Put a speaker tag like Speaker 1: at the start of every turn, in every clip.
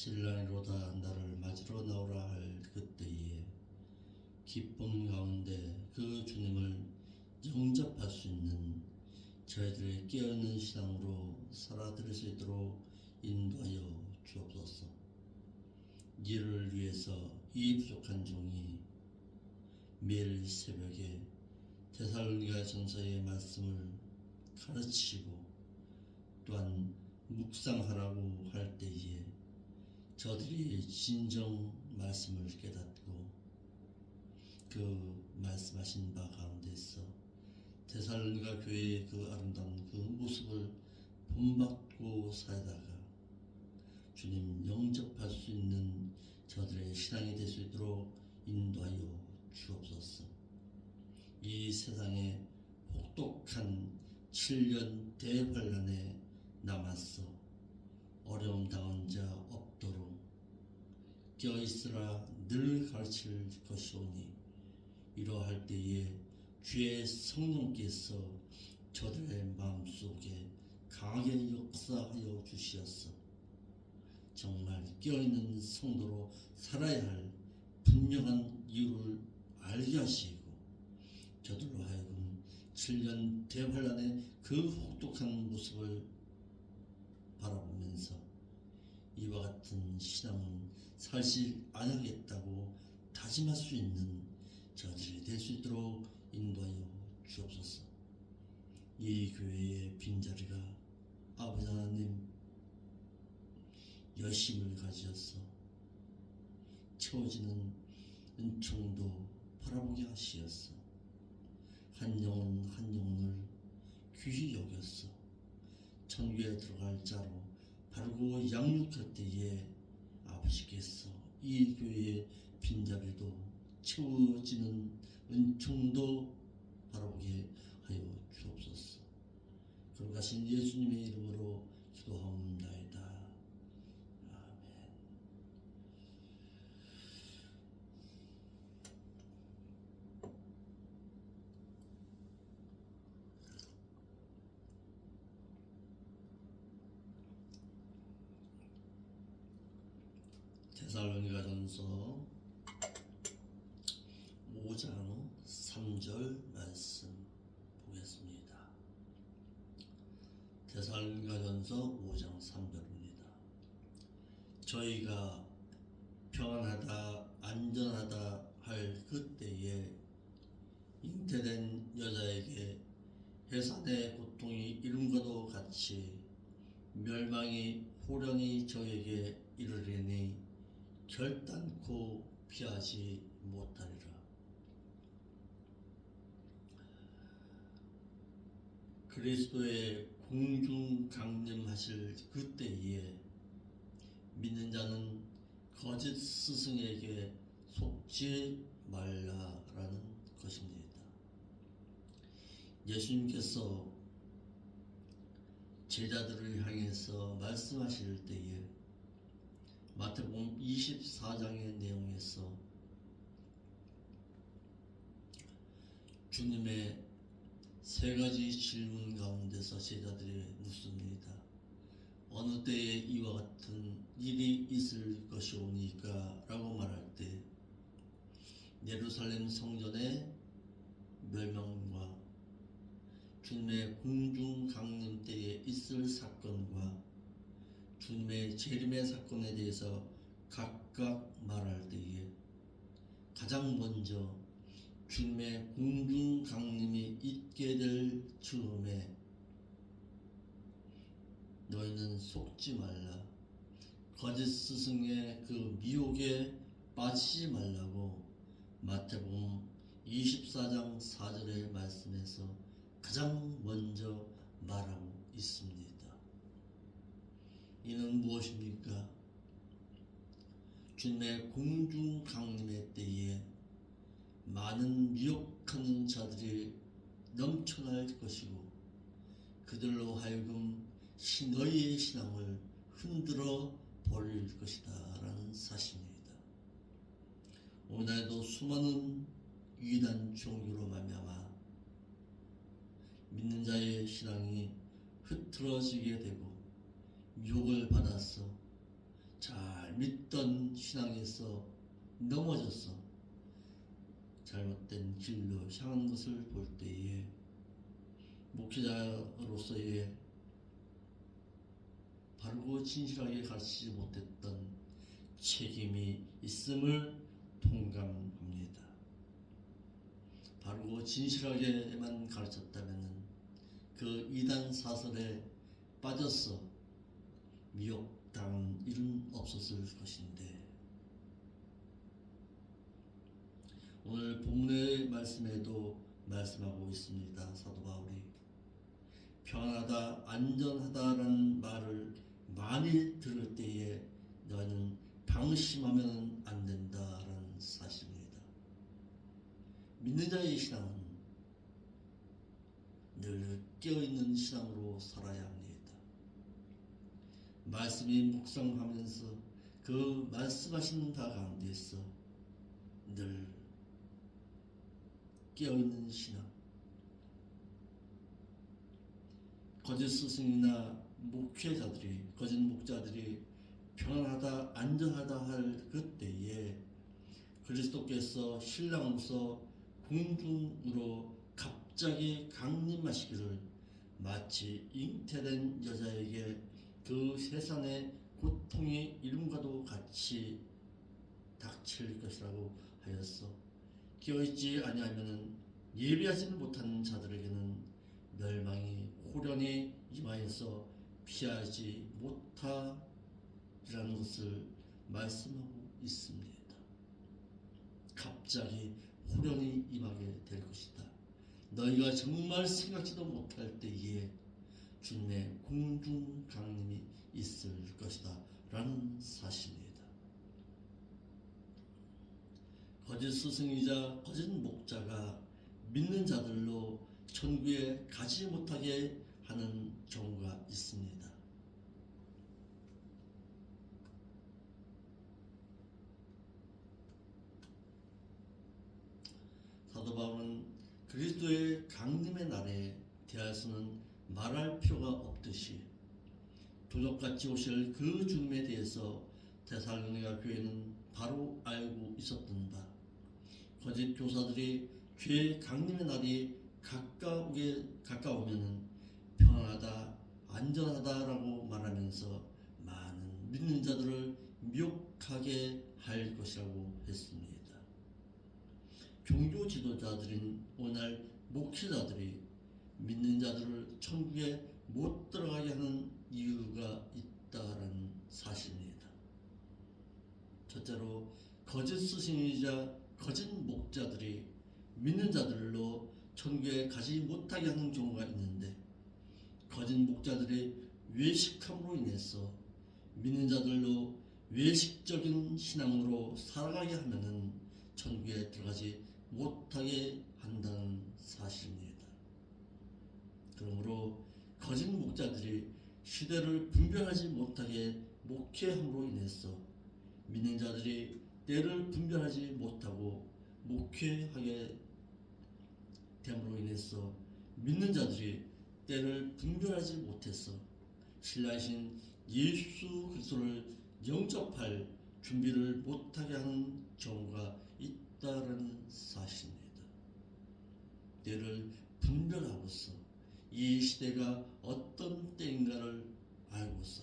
Speaker 1: 신랑이로다 나를 맞으러 나오라 할 그때에 기쁨 가운데 그 주님을 영접할 수 있는 저희들의 깨어있는 신앙으로 살아드릴 수 있도록 인도하여 주옵소서. 이를 위해서 이 부족한 종이 매일 새벽에 데살로니가 전서의 말씀을 가르치고 또한 묵상하라고 할 때에 저들이 진정 말씀을 깨닫고 그 말씀하신 바 가운데서 데살로니가 교회의 그 아름다운 그 모습을 본받고 살다가 주님 영접할 수 있는 저들의 신앙이 될 수 있도록 인도하여 주옵소서. 이 세상에 혹독한 7년 대환란에 남아서 어려움 당한 자 없도록 껴있으라 늘 가르칠 것이오니 이러할 때에 주의 성령께서 저들의 마음속에 강하게 역사하여 주시었어. 정말 깨어있는 성도로 살아야 할 분명한 이유를 알게 하시고 저들로 하여금 7년 대환란의 그 혹독한 모습을 바라보면서 이와 같은 신앙은 살지 않겠다고 다짐할 수 있는 저들이 될 수 있도록 인도하여 주옵소서. 이 교회의 빈자리가 아버지 하나님 열심을 가지어서 채워지는 은총도 바라보게 하시었어. 한 영혼 한 영혼을 귀히 여겼어. 천국에 들어갈 자로 바르고 양육할 때에 아버지께서 이 교회의 빈자리도 채워지는 은총도 바라보게 하여 주옵소서. 거룩하신 예수님의 이름으로 기도하옵나이다. 아멘. 데살로니가전서 5장 3절 말씀 보겠습니다. 데살로니가전서 5장 3절입니다. 저희가 평안하다 안전하다 할 그때에 잉태된 여자에게 해산의 고통이 이름과도 같이 멸망이 호련히 저에게 이르리니 결단코 피하지 못하리라. 그리스도의 공중 강림하실 그때에 믿는 자는 거짓 스승에게 속지 말라라는 것입니다. 예수님께서 제자들을 향해서 말씀하실 때에 마태복음 24장의 내용에서 주님의 세 가지 질문 가운데서 제자들이 묻습니다. 어느 때에 이와 같은 일이 있을 것이오니까? 라고 말할 때 예루살렘 성전의 멸망과 주님의 공중 강림 때에 있을 사건과 주님의 재림의 사건에 대해서 각각 말할 때에 가장 먼저 주님의 공중 강림이 있게 될 즈음에 너희는 속지 말라, 거짓 스승의 그 미혹에 빠지지 말라고 마태복음 24장 4절의 말씀에서 가장 먼저 말하고 있습니다. 이는 무엇입니까? 주님의 공중 강림의 때에 많은 미혹하는 자들이 넘쳐날 것이고 그들로 하여금 너희의 신앙을 흔들어 버릴 것이다 라는 사실입니다. 오늘날도 수많은 이단 종교로 말미암아 믿는 자의 신앙이 흐트러지게 되고 유혹을 받아서 잘 믿던 신앙에서 넘어져서 잘못된 길로 향한 것을 볼 때에 목회자로서의 바르고 진실하게 가르치지 못했던 책임이 있음을 동감합니다. 바르고 진실하게만 가르쳤다면 그 이단 사설에 빠져서 미혹당한 일은 없었을 것인데, 오늘 본문의 말씀에도 말씀하고 있습니다. 사도 바울이 평안하다, 안전하다라는 말을 많이 들을 때에 너는 방심하면 안 된다라는 사실입니다. 믿는 자의 신앙은 늘 깨어있는 신앙으로 살아야 합니다. 말씀이 묵상하면서 그 말씀하신 바 가운데서 늘 깨어있는 신앙, 거짓 스승이나 목회자들이, 거짓 목자들이 평안하다, 안전하다 할 그때에 그리스도께서 신랑으로서 공중으로 갑자기 강림하시기를 마치 잉태된 여자에게 그 세상의 고통이 이름과도 같이 닥칠 것이라고 하였어. 깨어있지 아니하면 예비하지 못한 자들에게는 멸망이 호련히 임하여서 피하지 못하리라는 것을 말씀하고 있습니다. 갑자기 호련히 임하게 될 것이다. 너희가 정말 생각지도 못할 때에 주님의 공중 강림이 있을 것이다 라는 사실입니다. 거짓 스승이자 거짓 목자가 믿는 자들로 천국에 가지 못하게 하는 경우가 있습니다. 사도 바울은 그리스도의 강림의 날에 대해서는 말할 필요가 없듯이 도적같이 오실 그 주님에 대해서 데살로니가 교회는 바로 알고 있었던 바, 거짓 교사들이 죄의 강림의 날이 가까우면 평안하다, 안전하다라고 말하면서 많은 믿는 자들을 미혹하게 할 것이라고 했습니다. 종교 지도자들인 오늘 목회자들이 믿는 자들을 천국에 못 들어가게 하는 이유가 있다는 사실입니다. 첫째로 거짓 스승이자 거짓 목자들이 믿는 자들로 천국에 가지 못하게 하는 경우가 있는데, 거짓 목자들의 외식함으로 인해서 믿는 자들로 외식적인 신앙으로 살아가게 하면은 천국에 들어가지 못하게 한다는 사실입니다. 그러므로 거짓 목자들이 시대를 분별하지 못하게 목회함으로 인해서 믿는 자들이 때를 분별하지 못하고 목회하게 됨으로 인해서 믿는 자들이 때를 분별하지 못해서 신라신 예수 그리스도를 영접할 준비를 못하게 하는 경우가 있다는 사실입니다. 때를 분별하고서 이 시대가 어떤 때인가를 알고서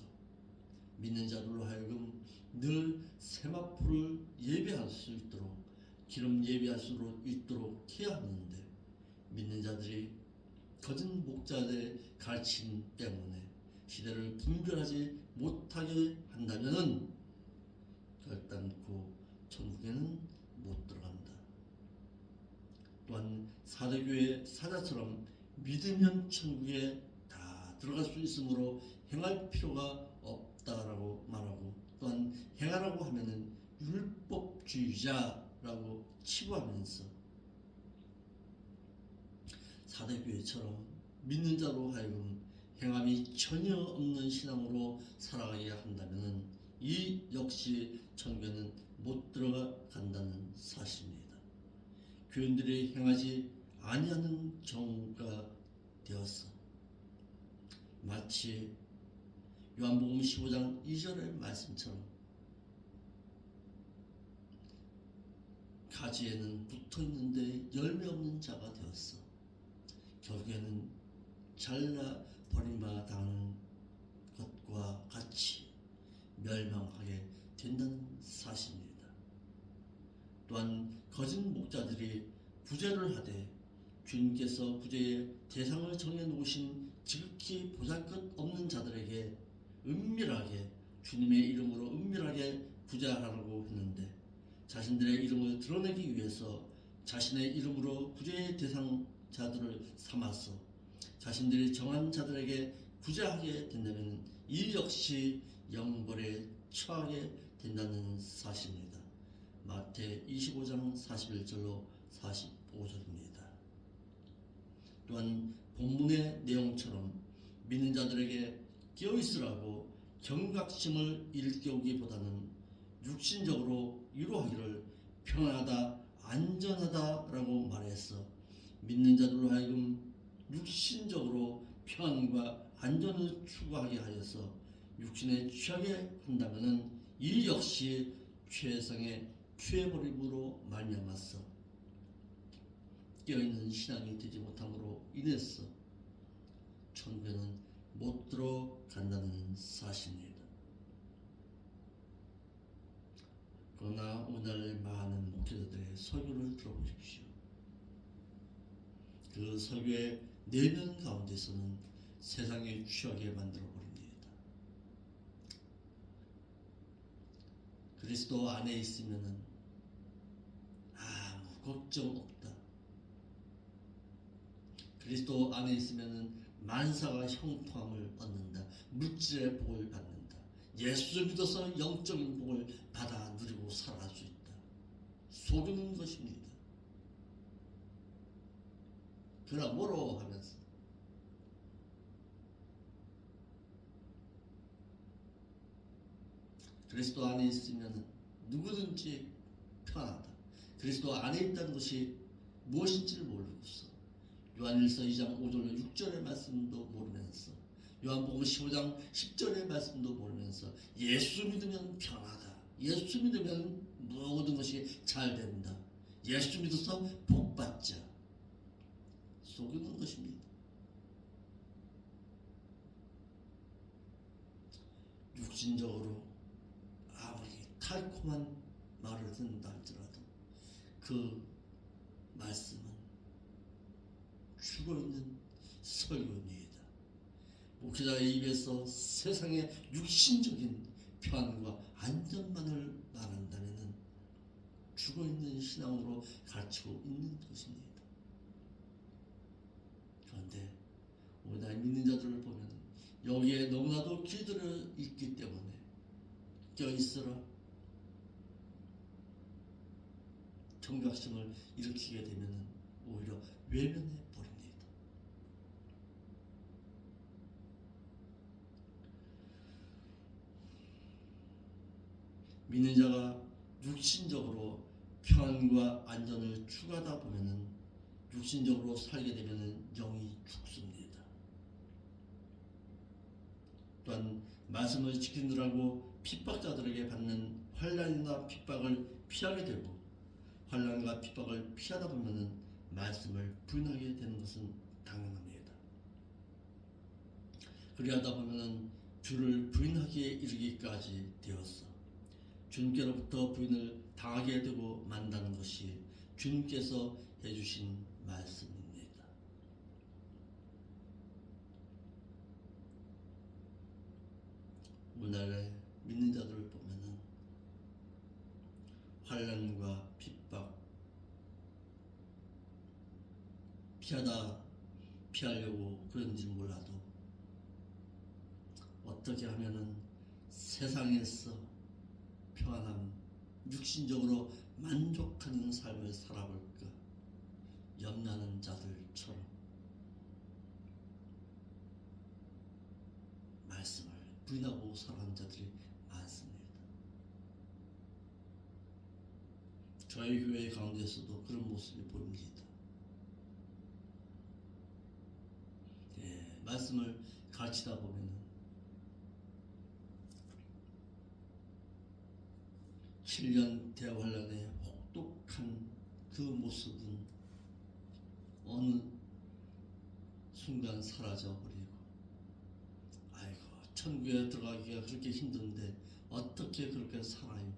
Speaker 1: 믿는 자들로 하여금 늘 세마포를 예배할 수 있도록, 기름 예배할 수 있도록 해야 하는데, 믿는 자들이 거짓 목자들의 가르침 때문에 시대를 분별하지 못하게 한다면은 결단코 천국에는 못 들어간다. 또한 사대교회 사자처럼 믿으면 천국에 다 들어갈 수 있으므로 행할 필요가 없다라고 말하고, 또한 행하라고 하면은 율법주의자라고 치부하면서 사대교회처럼 믿는 자로 하여금 행함이 전혀 없는 신앙으로 살아가야 한다면 이 역시 천국에는 못 들어간다는 사실입니다. 교인들이 행하지 아니하는 경우가 되어서 마치 요한복음 15장 2절의 말씀처럼 가지에는 붙어 있는데 열매 없는 자가 되었어. 결국에는 잘라 버림받아는 것과 같이 멸망하게 된다는 사실입니다. 또한 거짓 목자들이 구제를 하되 주님께서 구제의 대상을 정해놓으신 지극히 보잘것없는 자들에게 은밀하게 주님의 이름으로 은밀하게 구제하라고 했는데 자신들의 이름을 드러내기 위해서 자신의 이름으로 구제의 대상자들을 삼아서 자신들이 정한 자들에게 구제하게 된다면 이 역시 영벌에 처하게 된다는 사실입니다. 마태 25장 41절로 45절입니다. 또한 본문의 내용처럼 믿는 자들에게 깨어있으라고 경각심을 일깨우기보다는 육신적으로 위로하기를 평안하다 안전하다라고 말해서 믿는 자들로 하여금 육신적으로 평안과 안전을 추구하게 하여서 육신에 취하게 한다면은 이 역시 최상의 취해버림으로 말미암아서 깨어있는 신앙이 되지 못함으로 인해서 천국에는 못 들어간다는 사실입니다. 그러나 오늘 많은 목회자들의 설교를 들어보십시오. 그 설교의 내면 가운데서는 세상에 취하게 만들어 버립니다. 그리스도 안에 있으면은 아무 걱정 없다. 그리스도 안에 있으면은 만사가 형통함을 얻는다. 물질의 복을 받는다. 예수를 믿어서 영적인 복을 받아 누리고 살아갈 수 있다. 속이는 것입니다. 그러나 뭐로 하면서 그리스도 안에 있으면 누구든지 편하다. 그리스도 안에 있다는 것이 무엇인지를 모르고 있어. 요한일서 2장 5절 6절의 말씀도 모르면서 요한복음 15장 10절의 말씀도 모르면서 예수 믿으면 편하다. 예수 믿으면 모든 것이 잘 된다. 예수 믿어서 복 받자. 속이는 것입니다. 육신적으로 아무리 달콤한 말을 듣는다 할지라도 그 말씀은 죽어있는 설교입니다. 목회자의 입에서 세상의 육신적인 평안과 안전만을 말한다면 죽어있는 신앙으로 가르치고 있는 것입니다. 그런데 오늘날 믿는 자들을 보면 여기에 너무나도 길들여 있기 때문에 껴있으라 경각심을 일으키게 되면 오히려 외면해 버립니다. 믿는 자가 육신적으로 평안과 안전을 추구하다 보면은 육신적으로 살게 되면은 영이 죽습니다. 또한 말씀을 지키느라고 핍박자들에게 받는 환난이나 핍박을 피하게 되고 환난과 핍박을 피하다 보면은 말씀을 부인하게 되는 것은 당연합니다. 그리하다 보면은 주를 부인하기에 이르기까지 되었어. 주님께로부터 부인을 당하게 되고 만다는 것이 주님께서 해주신 말씀입니다. 오늘날의 믿는 자들을 보면은 환난과 핍박 피하려고 그런지 몰라도 어떻게 하면은 세상에서 평안함, 육신적으로 만족하는 삶을 살아볼까 염려하는 자들처럼 말씀을 부인하고 살아가는 자들이 많습니다. 저희 교회 가운데서도 그런 모습이 보입니다. 말씀을 가르치다 보면 7년 대환란의 똑똑한 그 모습은 어느 순간 사라져버리고, 아이고 천국에 들어가기가 그렇게 힘든데 어떻게 그렇게 살아요?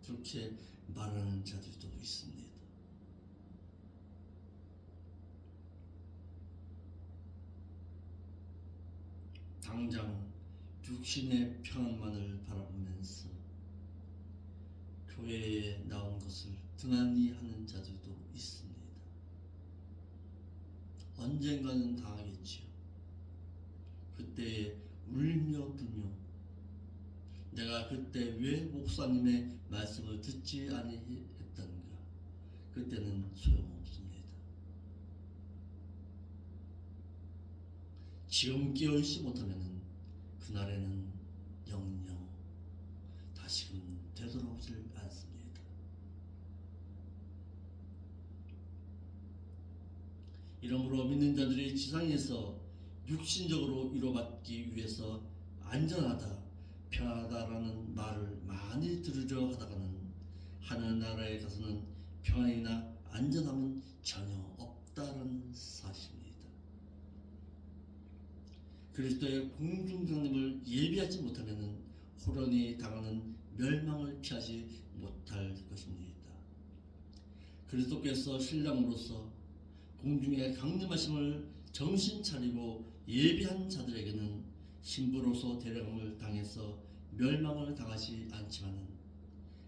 Speaker 1: 그렇게 말하는 자들도 있습니다. 당장 육신의 평안만을 바라보면서 교회에 나온 것을 등한히 하는 자들도 있습니다. 언젠가는 당하겠지요. 그때 울며 불며 내가 그때 왜 목사님의 말씀을 듣지 아니했던가, 그때는 소용없습니다. 지금 깨어있지 못하면 그날에는 영영 다시금 되돌아오질 않습니다. 이러므로 믿는 자들이 지상에서 육신적으로 위로받기 위해서 안전하다, 평안하다라는 말을 많이 들으려 하다가는 하늘나라에 가서는 평안이나 안전함은 전혀 없다는 사실입니다. 그리스도의 공중강림을 예비하지 못하면 호련히 당하는 멸망을 피하지 못할 것입니다. 그리스도께서 신랑으로서 공중의 강림하심을 정신 차리고 예비한 자들에게는 신부로서 데려감을 당해서 멸망을 당하지 않지만,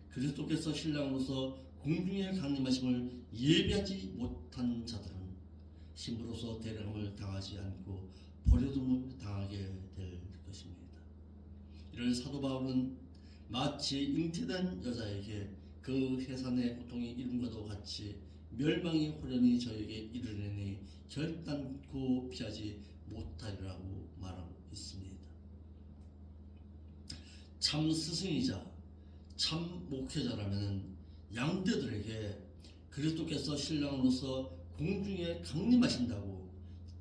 Speaker 1: 그리스도께서 신랑으로서 공중의 강림하심을 예비하지 못한 자들은 신부로서 데려감을 당하지 않고 버려둠을 당하게 될 것입니다. 이를 사도 바울은 마치 잉태된 여자에게 그 해산의 고통이 이름과도 같이 멸망이 호련히 저에게 이르려니 결단코 피하지 못하리라고 말하고 있습니다. 참 스승이자 참 목회자라면 양떼들에게 그리스도께서 신랑으로서 공중에 강림하신다고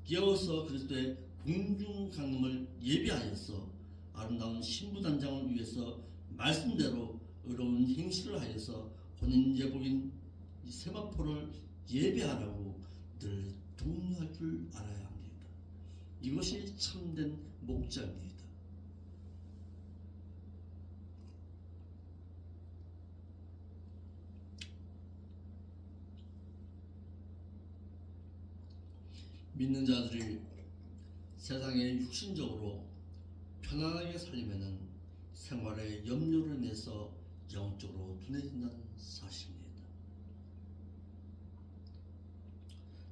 Speaker 1: 깨어서 그리스도의 공중 강림을 예비하여서 아름다운 신부단장을 위해서 말씀대로 의로운 행실을 하여서 혼인제복인 세마포를 예배하라고 늘 독려할 줄 알아야 합니다. 이것이 참된 목자입니다. 믿는 자들이 세상에 육신적으로 편안하게 살려면 생활의 염려로 인해서 영적으로 둔해진다는 사실입니다.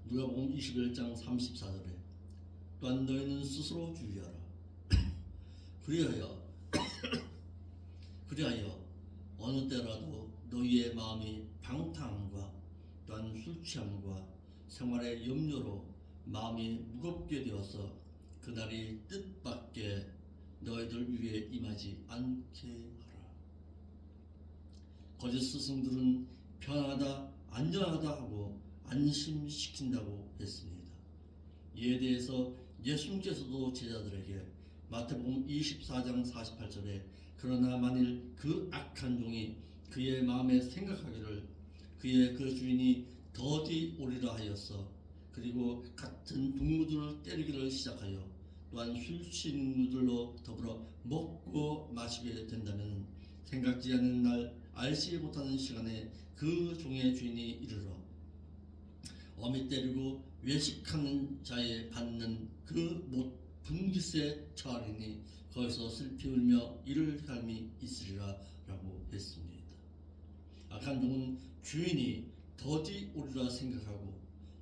Speaker 1: 누가복음 21장 34절에 또한 너희는 스스로 주의하라. 그리하여 어느 때라도 너희의 마음이 방탕함과 또한 술 취함과 생활의 염려로 마음이 무겁게 되어서 그날이 뜻밖의 너희들 위에 임하지 않게 하라. 거짓 스승들은 편하다, 안전하다 하고 안심시킨다고 했습니다. 이에 대해서 예수님께서도 제자들에게 마태복음 24장 48절에 그러나 만일 그 악한 종이 그의 마음에 생각하기를 그의 그 주인이 더디 오리라 하였어 그리고 같은 동무들을 때리기를 시작하여 또한 술 취한 이들로 더불어 먹고 마시게 된다면 생각지 않는 날 알지 못하는 시간에 그 종의 주인이 이르러 어미 때리고 외식하는 자에 받는 그 못 분깃에 처하리니 거기서 슬피 울며 이를 삶이 있으리라 라고 했습니다. 악한 종은 주인이 더디 오리라 생각하고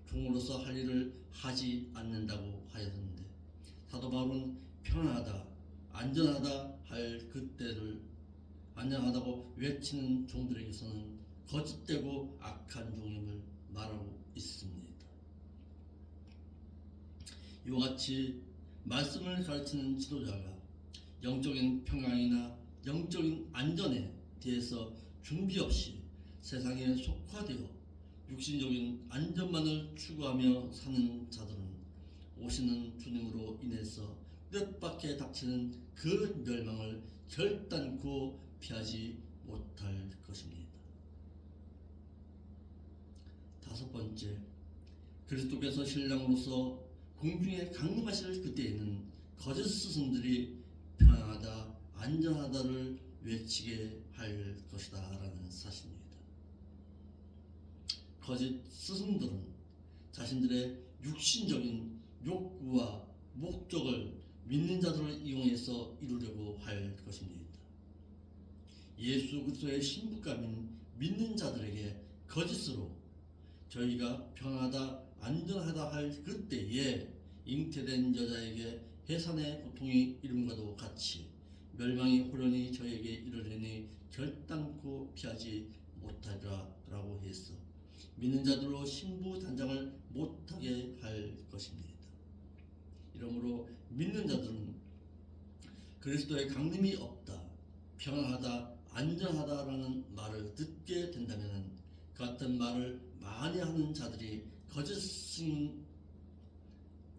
Speaker 1: 종으로서 할 일을 하지 않는다고 하였는데, 사도 바울은 편안하다, 안전하다 할 그때를 안전하다고 외치는 종들에게서는 거짓되고 악한 종임을 말하고 있습니다. 이와 같이 말씀을 가르치는 지도자가 영적인 평강이나 영적인 안전에 대해서 준비 없이 세상에 속화되어 육신적인 안전만을 추구하며 사는 자들은 오시는 주님으로 인해서 뜻밖의 닥치는 그 멸망을 결단코 피하지 못할 것입니다. 다섯 번째, 그리스도께서 신랑으로서 공중에 강림하실 그때에는 거짓 스승들이 평안하다 안전하다를 외치게 할 것이다 라는 사실입니다. 거짓 스승들은 자신들의 육신적인 욕구와 목적을 믿는 자들을 이용해서 이루려고 할 것입니다. 예수 그리스도의 신부감인 믿는 자들에게 거짓으로 저희가 평안하다 안전하다 할 그때에 잉태된 여자에게 해산의 고통이 이름과도 같이 멸망의 호련이 저에게 이르려니 결단코 피하지 못하리라 라고 해서 믿는 자들로 신부 단장을 못하게 할 것입니다. 이러므로 믿는 자들은 그리스도의 강림이 없다, 평안하다, 안전하다라는 말을 듣게 된다면 그 같은 말을 많이 하는 자들이 거짓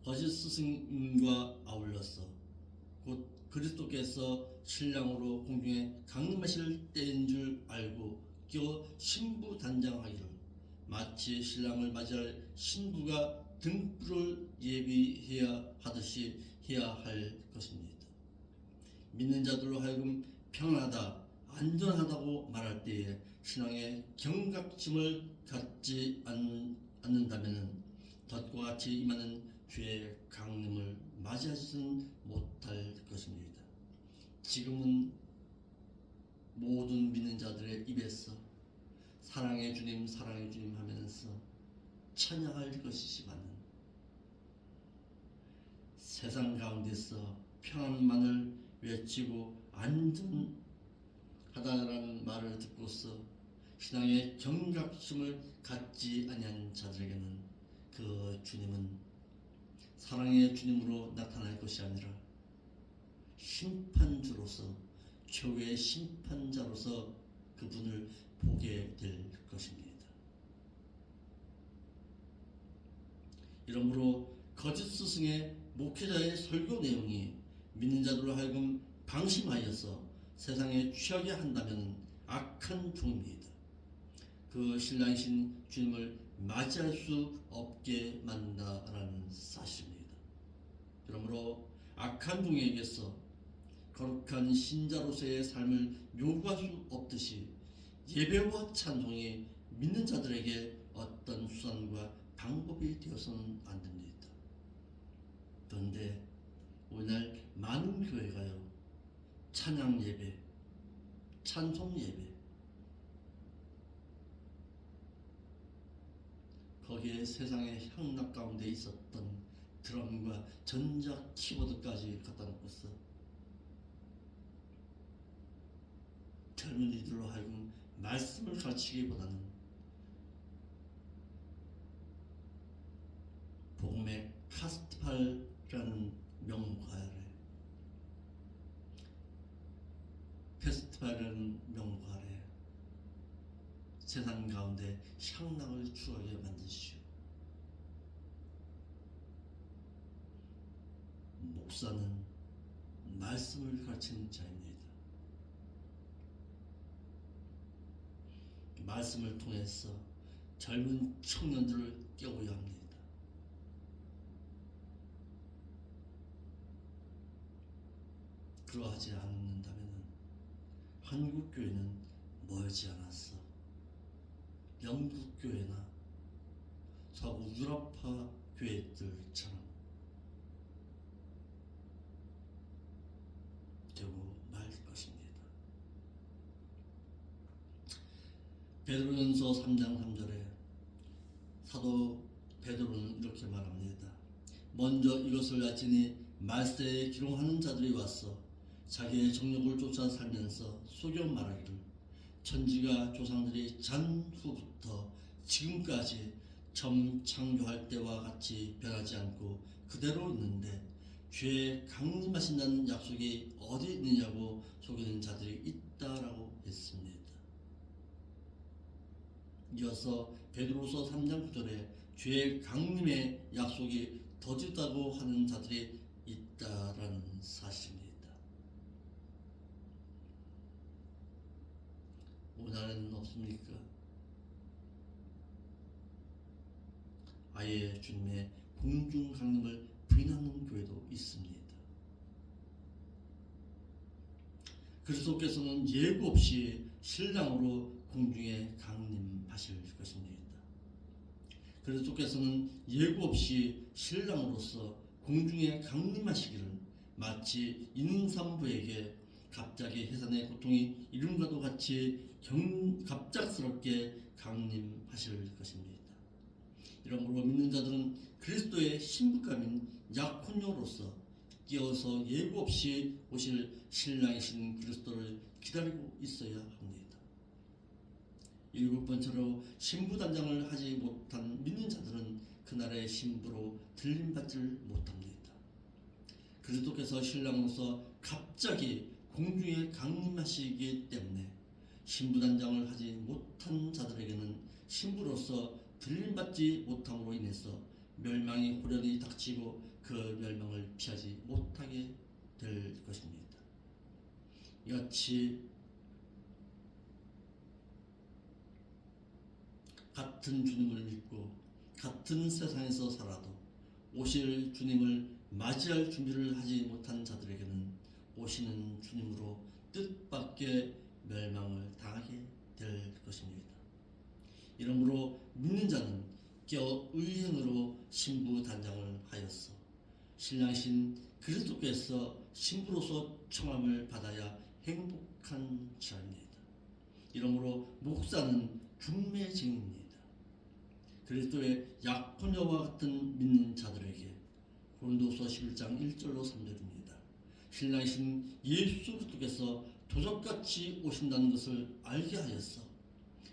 Speaker 1: 스승과 아울러서 곧 그리스도께서 신랑으로 공중에 강림하실 때인 줄 알고 끼어 신부 단장하기를 마치 신랑을 맞이할 신부가 등불을 예비해야 하듯이 해야 할 것입니다. 믿는 자들로 하여금 평안하다, 안전하다고 말할 때에 신앙의 경각심을 갖지 않는다면 덫과 같이 임하는 죄의 강림을 맞이하지는 못할 것입니다. 지금은 모든 믿는 자들의 입에서 사랑의 주님 하면서 찬양할 것이지만 세상 가운데서 평안만을 외치고 안전하다라는 말을 듣고서 신앙의 경각심을 갖지 아니한 자들에게는 그 주님은 사랑의 주님으로 나타날 것이 아니라 심판주로서 최후의 심판자로서 그분을 보게 될 것입니다. 이러므로 거짓 스승의 목회자의 설교 내용이 믿는 자들로 하여금 방심하여서 세상에 취하게 한다면 악한 종입니다. 그 신랑이신 주님을 맞이할 수 없게 만든다라는 사실입니다. 그러므로 악한 종에게서 거룩한 신자로서의 삶을 요구할 수 없듯이 예배와 찬송이 믿는 자들에게 어떤 수단과 방법이 되어서는 안 됩니다. 그런데 오늘 많은 교회가요, 찬양 예배, 찬송 예배, 거기에 세상의 향락 가운데 있었던 드럼과 전자 키보드까지 갖다 놓고서 젊은이들로 하여금 말씀을 가르치기보다는 복음의 카스티팔이라는 명목 아래 세상 가운데 향락을 추하게 만드시오. 목사는 말씀을 가르치는 자입니다. 말씀을 통해서 젊은 청년들을 깨워야 합니다. 그러하지 않는다면 한국 교회는 멀지 않았어. 영국 교회나 서구 유럽파 교회들처럼 되고 말 것입니다. 베드로전서 3장 3절에 사도 베드로는 이렇게 말합니다. 먼저 이것을 알지니 말세에 기롱하는 자들이 와서 자기의 정욕을 쫓아 살면서 속여 말하기를 천지가 조상들이 전후부터 지금까지 처음 창조할 때와 같이 변하지 않고 그대로 있는데 죄에 강림하신다는 약속이 어디 있느냐고 속이는 자들이 있다라고 했습니다. 이어서 베드로서 3장 9절에 죄의 강림의 약속이 더디다고 하는 자들이 있다라는 사실입니다. 우리나라에는 없습니까? 아예 주님의 공중 강림을 부인하는 교회도 있습니다. 그리스도께서는 예고 없이 신랑으로 공중에 강림하실 것입니다. 그리스도께서는 예고 없이 신랑으로서 공중에 강림하시기를 마치 임산부에게 갑자기 해산의 고통이 이름과도 같이 갑작스럽게 강림하실 것입니다. 이러므로 믿는 자들은 그리스도의 신부감인 약혼녀로서 끼어서 예고 없이 오실 신랑이신 그리스도를 기다리고 있어야 합니다. 7번째로 신부단장을 하지 못한 믿는 자들은 그날의 신부로 들림받지 못합니다. 그리스도께서 신랑으로서 갑자기 공중에 강림하시기 때문에 신부단장을 하지 못한 자들에게는 신부로서 들림받지 못함으로 인해서 멸망이 호련히 닥치고 그 멸망을 피하지 못하게 될 것입니다. 이같이 같은 주님을 믿고 같은 세상에서 살아도 오실 주님을 맞이할 준비를 하지 못한 자들에게는 오시는 주님으로 뜻밖의 멸망을 당하게 될 것입니다. 이러므로 믿는 자는 껴 의행으로 신부 단장을 하였어 신랑이신 그리스도께서 신부로서 청함을 받아야 행복한 자입니다. 이러므로 목사는 중매증입니다. 그리스도의 약혼녀와 같은 믿는 자들에게 고린도서 11장 1절로 3절입니다. 신랑이신 예수 그리스도께서 도적같이 오신다는 것을 알게 하였어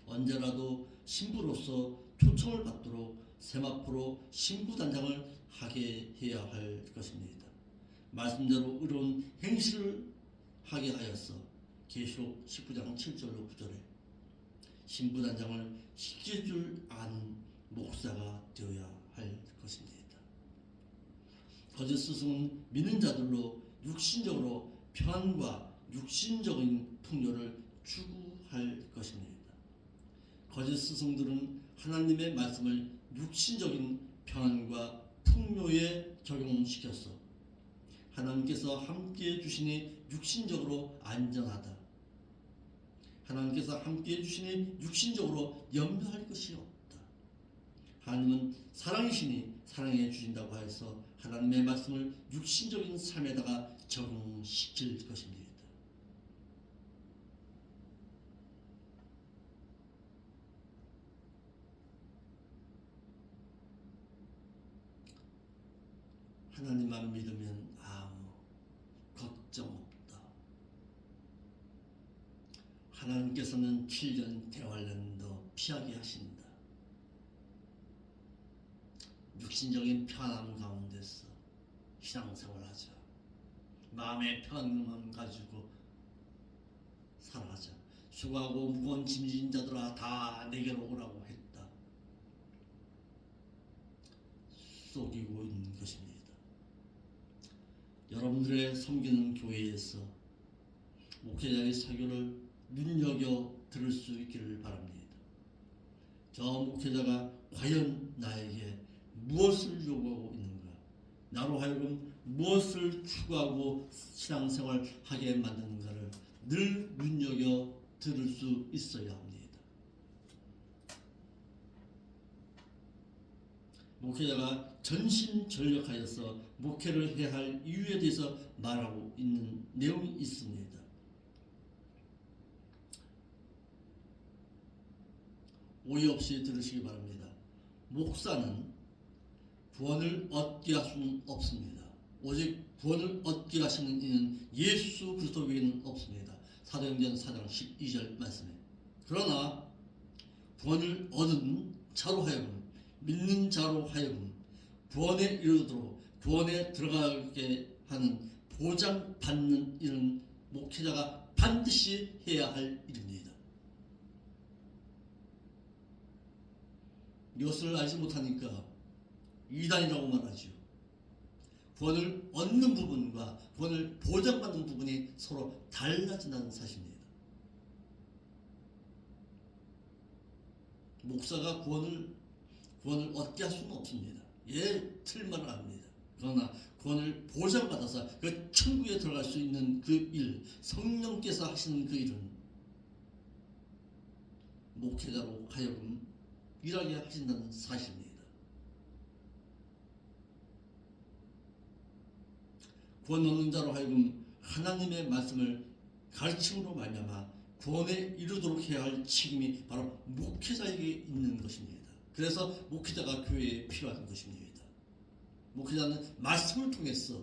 Speaker 1: 언제라도 신부로서 초청을 받도록 세마포로 신부단장을 하게 해야 할 것입니다. 말씀대로 의로운 행실을 하게 하였어 계시록 19장 7절로 9절에 신부단장을 시켜줄 아는 목사가 되어야 할 것입니다. 거짓 스승은 믿는 자들로 육신적으로 평안과 육신적인 풍요를 추구할 것입니다. 거짓 스승들은 하나님의 말씀을 육신적인 평안과 풍요에 적용시켰어 하나님께서 함께해 주시니 육신적으로 안전하다. 하나님께서 함께해 주시니 육신적으로 염려할 것이 없다. 하나님은 사랑이시니 사랑해 주신다고 해서 하나님의 말씀을 육신적인 삶에다가 적용시킬 것입니다. 하나님만 믿으면 아무 걱정 없다. 하나님께서는 7년 대환란도 피하게 하신다. 육신적인 편안 가운데서 신앙생활하자. 마음의 평안만 가지고 살아가자. 수고하고 무거운 짐진 자들아 다 내게로 오라고 했다. 속이고 있는 것입니다. 여러분들의 섬기는 교회에서 목회자의 사교를 눈여겨 들을 수 있기를 바랍니다. 저 목회자가 과연 나에게 무엇을 요구하고 있는가? 나로 하여금 무엇을 추구하고 신앙생활 하게 만드는가를 늘 눈여겨 들을 수 있어야 합니다. 목회자가 전심전력하여서 목회를 해야 할 이유에 대해서 말하고 있는 내용이 있습니다. 오해 없이 들으시기 바랍니다. 목사는 구원을 얻게 할 수는 없습니다. 오직 구원을 얻게 하시는 이는 예수 그리스도 외에는 없습니다. 사도행전 4장 12절 말씀에. 그러나 구원을 얻은 자로 하여금 믿는 자로 하여금 구원에 이르도록 구원에 들어가게 하는 보장받는 일은 목회자가 반드시 해야 할 일입니다. 이것을 알지 못하니까 이단이라고 말하죠. 구원을 얻는 부분과 구원을 보장받는 부분이 서로 달라진다는 사실입니다. 목사가 구원을 얻게 할 수는 없습니다. 틀만은 합니다. 그러나 구원을 보장받아서 그 천국에 들어갈 수 있는 그 일, 성령께서 하시는 그 일은 목회자로 하여금 일하게 하신다는 사실입니다. 구원 얻는 자로 하여금 하나님의 말씀을 가르침으로 말미암아 구원에 이르도록 해야 할 책임이 바로 목회자에게 있는 것입니다. 그래서 목회자가 교회에 필요한 것입니다. 목회자는 말씀을 통해서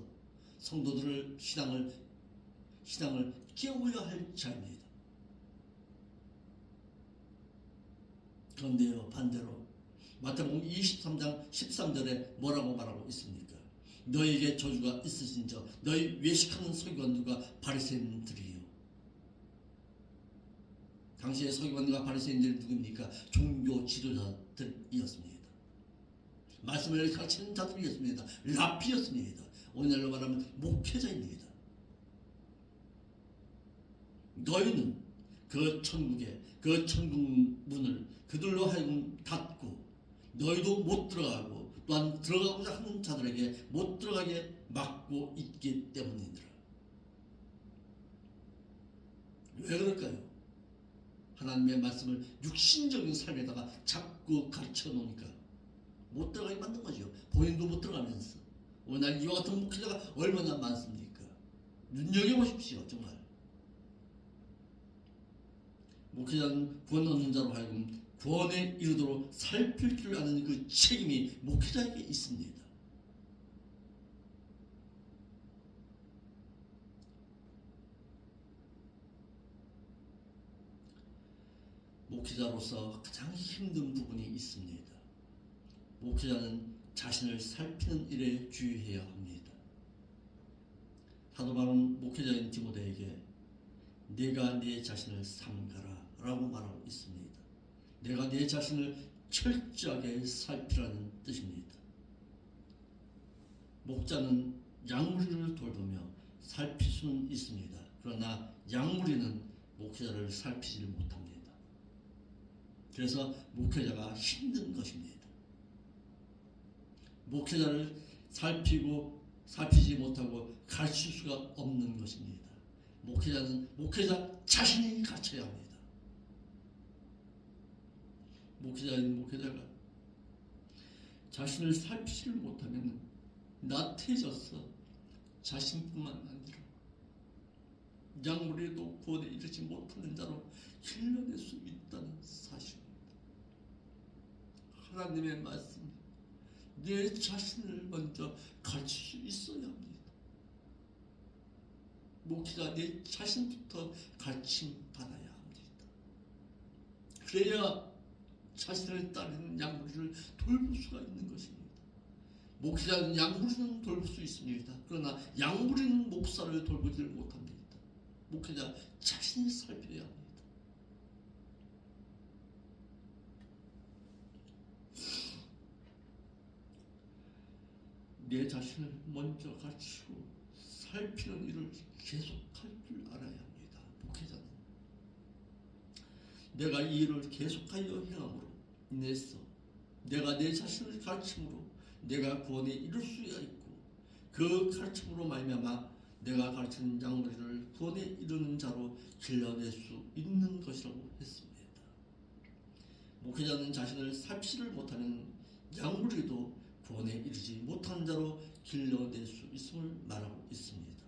Speaker 1: 성도들을 신앙을 깨워야 할 자입니다. 그런데요, 반대로 마태복음 23장 13절에 뭐라고 말하고 있습니까? 너에게 저주가 있으신저 너희 외식하는 서기관들과 바리새인들이요. 당시의 서기관들과 바리새인들이 누굽니까? 종교 지도자들이었습니다. 말씀을 가르치는 자들이었습니다. 랍비였습니다. 오늘날로 말하면 목회자입니다. 너희는 그 천국에 그 천국 문을 그들로 하여금 닫고 너희도 못 들어가고 또한 들어가고자 하는 자들에게 못 들어가게 막고 있기 때문이더라. 왜 그럴까요? 하나님의 말씀을 육신적인 삶에다가 자꾸 가르쳐 놓으니까 못 들어가게 만든 거죠. 본인도 못 들어가면서. 오늘 이와 같은 목회자가 얼마나 많습니까? 눈여겨보십시오. 정말 목회자는 구원 얻는 자로 하여금 구원에 이르도록 살필 줄 아는 그 책임이 목회자에게 있습니다. 목회자로서 가장 힘든 부분이 있습니다. 목회자는 자신을 살피는 일에 주의해야 합니다. 사도 바울은 목회자인 디모데에게 내가 내 자신을 삼가라 라고 말하고 있습니다. 내가 내 자신을 철저하게 살피라는 뜻입니다. 목자는 양무리를 돌보며 살필 수는 있습니다. 그러나 양무리는 목회자를 살피지 못합니다. 그래서 목회자가 힘든 것입니다. 목회자를 살피지 못하고 가르칠 수가 없는 것입니다. 목회자는 목회자 자신이 가르쳐야 합니다. 목회자가 자신을 살피지를 못하면 나태해져서 자신뿐만 아니라 양무리도 구원에 이르지 못하는 자로 길러낼 수 있다는 사실입니다. 하나님의 말씀, 내 자신을 먼저 가르칠 수 있어야 합니다. 목회자 내 자신부터 가르침 받아야 합니다. 그래야 자신을 따르는 양무리를 돌볼 수가 있는 것입니다. 목회자는 양무리는 돌볼 수 있습니다. 그러나 양무리는 목사를 돌보지 못합니다. 목회자 자신이 살펴야 합니다. 내 자신을 먼저 가르치고 살피는 일을 계속할 줄 알아야 합니다. 목회자는 내가 이 일을 계속하여 행함으로 인해서 내가 내 자신을 가르침으로 내가 구원에 이를 수야 있고 그 가르침으로 말미암아 내가 가르치는 양무리를 구원에 이르는 자로 길러낼 수 있는 것이라고 했습니다. 목회자는 자신을 살피지를 못하는 양무리도 구원에 이르지 못한 자로 길러낼 수 있음을 말하고 있습니다.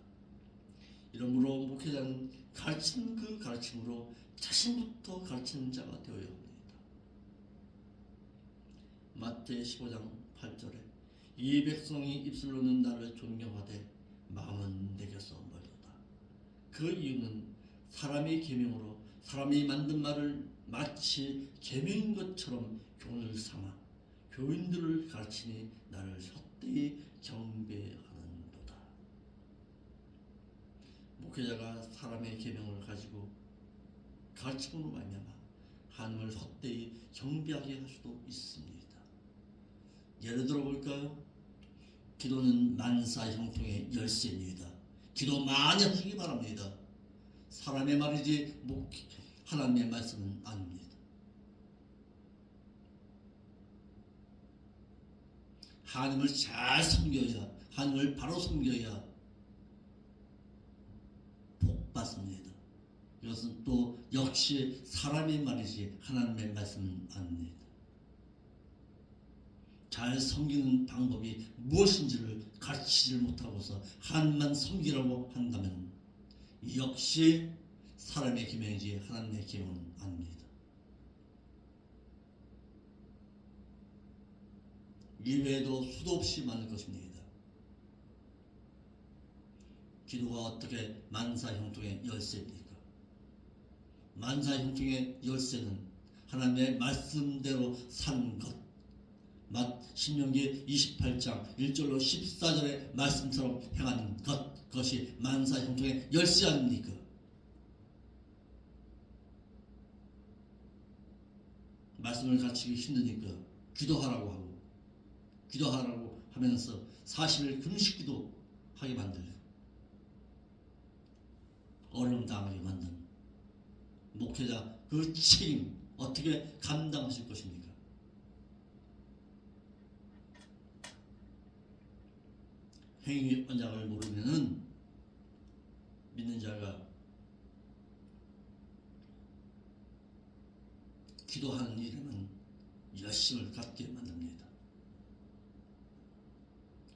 Speaker 1: 이러므로 목회자는 가르치는 그 가르침으로 자신부터 가르치는 자가 되어야 합니다. 마태 15장 8절에 이 백성이 입술로는 나를 존경하되 마음은 내게서 멀도다. 그 이유는 사람의 계명으로 사람이 만든 말을 마치 계명인 것처럼 교훈을 삼아 교인들을 가르치니 나를 헛되이 경배하는도다. 목회자가 사람의 계명을 가지고 가르침으로 말미암아 하나님을 헛되이 경배하게 할 수도 있습니다. 예를 들어 볼까요? 기도는 만사 형통의 열쇠입니다. 기도 많이 하시기 바랍니다. 사람의 말이지 하나님의 말씀은 아닙니다. 하나님을 잘 섬겨야, 하나님을 바로 섬겨야 복 받습니다. 이것은 또 역시 사람의 말이지 하나님의 말씀은 아닙니다. 잘 섬기는 방법이 무엇인지를 가르치질 못하고서 하나님만 섬기라고 한다면 역시 사람의 계명이지 하나님의 계명은 아닙니다. 이외에도 수도 없이 많을 것입니다. 기도가 어떻게 만사형통의 열쇠입니까? 만사형통의 열쇠는 하나님의 말씀대로 사는 것, 신명기 28장 1절로 14절의 말씀처럼 행하는 것, 그것이 만사형통의 열쇠 아닙니까? 말씀을 가르치기 힘드니까 기도하라고 하면서 40일 금식기도 하게 만들고 어려움 당하게 만든 목회자 그 책임 어떻게 감당하실 것입니까? 행위 언약을 모르면은 믿는 자가 기도하는 일에만 열심을 갖게 만듭니다.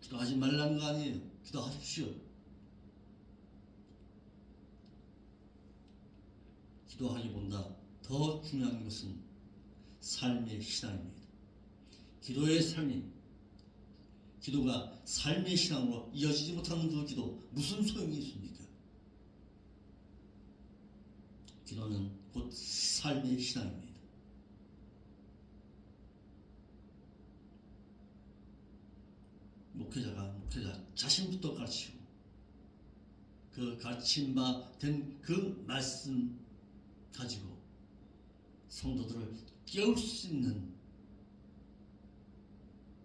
Speaker 1: 기도하지 말라는 거 아니에요. 기도하십시오. 기도하기보다 더 중요한 것은 삶의 신앙입니다. 기도가 삶의 신앙으로 이어지지 못하는 그 기도 무슨 소용이 있습니까? 기도는 곧 삶의 신앙입니다. 목회자 자신부터 가르치고 그 가르친 바 된 그 말씀 가지고 성도들을 깨울 수 있는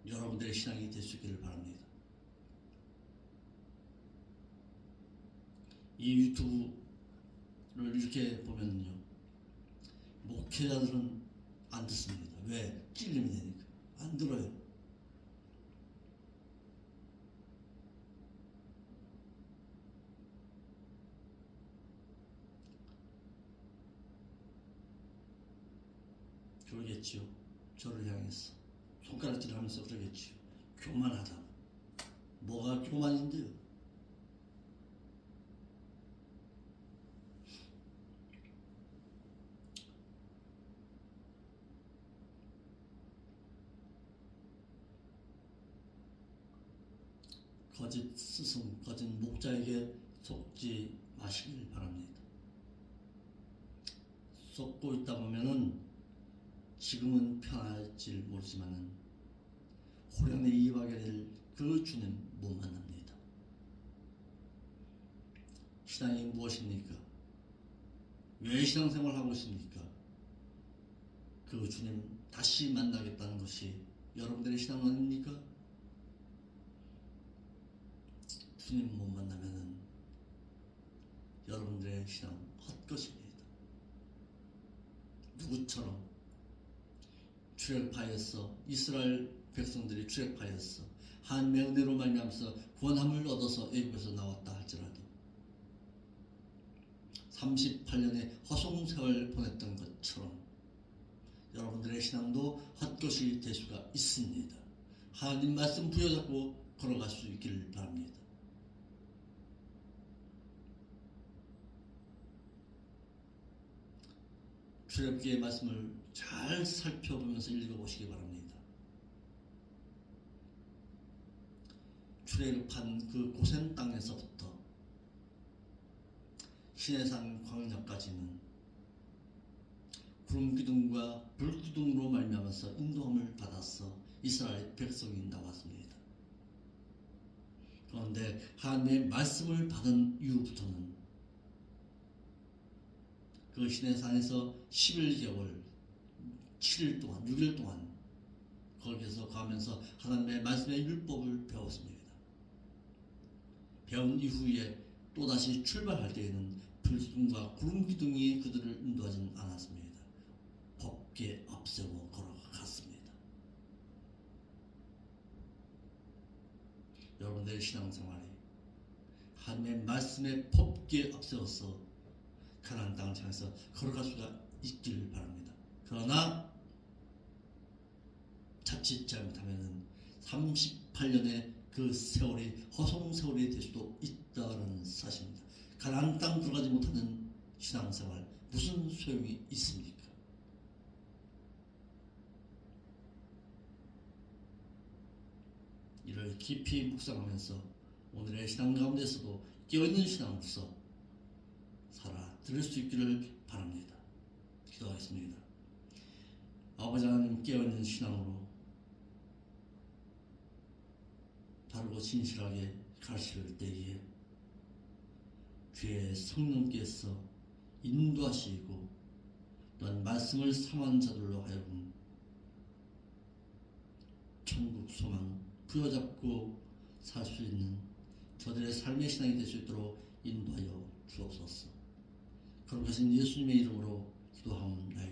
Speaker 1: 여러분들의 신앙이 될 수 있기를 바랍니다. 이 유튜브를 이렇게 보면요, 목회자들은 안 듣습니다. 왜? 찔림이 되니까 안 들어요. 그러겠지요. 저를 향해서 손가락질 하면서 그러겠지요. 교만하다. 뭐가 교만인데요? 거짓 스승, 거짓 목자에게 속지 마시길 바랍니다. 속고 있다 보면은 지금은 편할지 모르지만은 호련에 이입하게 될 그 주님 못 만납니다. 신앙이 무엇입니까? 왜 신앙생활을 하고 있습니까? 그 주님 다시 만나겠다는 것이 여러분들의 신앙 아닙니까? 주님 못 만나면은 여러분들의 신앙 헛것입니다. 누구처럼 출애굽하였어. 이스라엘 백성들이 출애굽하였어. 하나님의 은혜로 말미암아서 구원함을 얻어서 애굽에서 나왔다 할지라도 38년의 허송세월 보냈던 것처럼 여러분들의 신앙도 헛것이 될 수가 있습니다. 하나님 말씀 부여잡고 걸어갈 수 있기를 바랍니다. 출애굽기의 말씀을 잘 살펴보면서 읽어보시기 바랍니다. 출애굽한 그 고센 땅에서부터 시내산 광야까지는 구름기둥과 불기둥으로 말미암아서 인도함을 받아서 이스라엘 백성이 나왔습니다. 그런데 하나님의 말씀을 받은 이후부터는 그 시내산에서 11개월 7일 동안 6일 동안 거기에서 가면서 하나님의 말씀의 율법을 배웠습니다. 배운 이후에 또다시 출발할 때에는 불기둥과 구름기둥이 그들을 인도하지는 않았습니다. 법계 앞세워 걸어갔습니다. 여러분들의 신앙생활이 하나님의 말씀의 법기에 앞세워서 가나안 땅을 향해서 걸어갈 수가 있기를 바랍니다. 그러나 자칫 잘못하면 38년의 그 세월이 허송세월이 될 수도 있다는 사실입니다. 가나안 땅 들어가지 못하는 신앙생활 무슨 소용이 있습니까? 이를 깊이 묵상하면서 오늘의 신앙 가운데서도 깨어있는 신앙으로서 살아 들을 수 있기를 바랍니다. 기도하겠습니다. 아버지 하나님, 깨어있는 신앙으로 바르고 진실하게 가르칠 때에 주의 성령께서 인도하시고 또한 말씀을 삼한 자들로 하여금 천국 소망 부여잡고 살 수 있는 저들의 삶의 신앙이 될 수 있도록 인도하여 주옵소서. 거룩하신 예수님의 이름으로 기도하옵나이다.